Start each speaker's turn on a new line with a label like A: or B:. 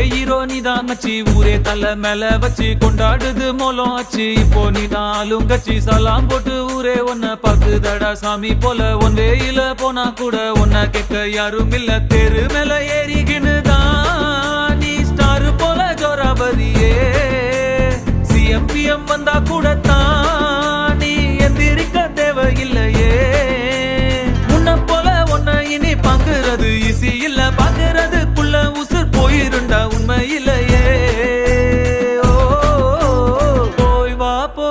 A: hero நீதான் மச்சி ஊரே தலை மேல வச்சு கொண்டாடுது மோலம் ஆச்சு இப்போ நீ நாளும் கட்சி சலாம் போட்டு ஊரே உன்னை பாக்குதடா சாமி போல ஒன் வேயில போனா கூட உன்னை கேட்க யாரும் இல்ல தெரு மேல ஏறிக்கினுதான் நீ ஸ்டார் போல ஜோராபதியே சிஎம்பிஎம் வந்தா கூட தான்